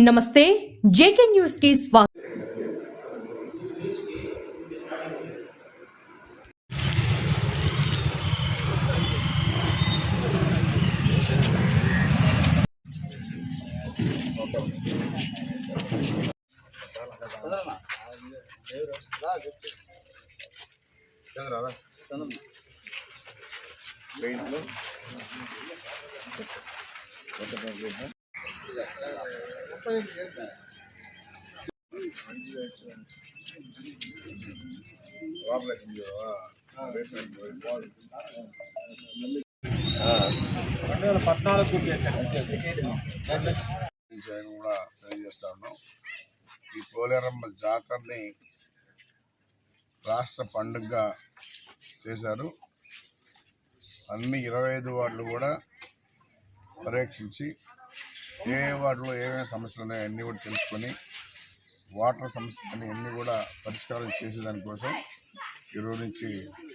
నమస్తే JK news కి స్వాగతం। కూడా తెలియజేస్తా ఉన్నాం। ఈ పోలేరమ్మ జాతరని రాష్ట్ర పండుగగా చేశారు। అన్ని 25 వార్డులు కూడా పర్యవేక్షించి ఏ వార్డులో ఏమేమి సమస్యలు ఉన్నాయో అన్నీ కూడా తెలుసుకొని వాటర్ సమస్యలని అన్నీ కూడా పరిష్కారం చేసేదానికోసం ఈరోజు నుంచి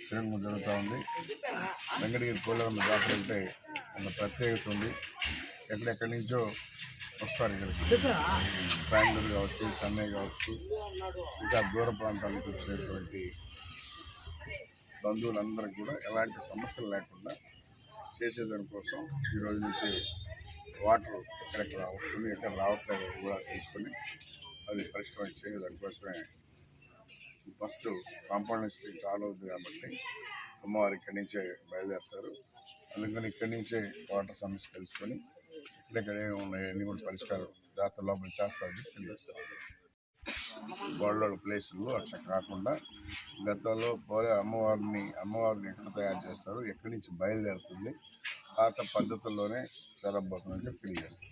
తిరగడం జరుగుతూ ఉంది। వెంకటగిరి పోలేరమ్మ జాతర అంటే ఒక ప్రత్యేకత ఉంది। ఎక్కడెక్కడి నుంచో వస్తారు ఇక్కడికి, బెంగళూరు కావచ్చు, చెన్నై కావచ్చు, ఇంకా దూర ప్రాంతాల నుంచి వచ్చినటువంటి బంధువులందరికీ కూడా ఎలాంటి సమస్యలు లేకుండా చేసేదానికోసం ఈరోజు నుంచి వాటర్ ఎక్కడెక్కడ వస్తుంది, ఎక్కడ రావట్లేదు కూడా తెలుసుకొని అది పరిష్కారం చేసేదానికోసమే ఫస్ట్ కాంపౌండ్ స్ట్రీట్ ఆల్ అవుతుంది కాబట్టి అమ్మవారు ఇక్కడి నుంచే బయలుదేరుతారు। అందుకని ఇక్కడి నుంచే వాటర్ సమస్య తెలుసుకొని ఇక్కడ ఏమి ఉన్నాయి అన్నీ కూడా పరిష్కారం జాతర లోపల చేస్తామని తెలియజేస్తాం। గోల్డ్ ప్లేసులు అట్లా కాకుండా గతంలో పోలే అమ్మవారిని ఎక్కడ తయారు చేస్తారు, ఎక్కడి నుంచి బయలుదేరుతుంది, పాత పద్ధతుల్లోనే జరగబోతుందని తెలియజేస్తాం।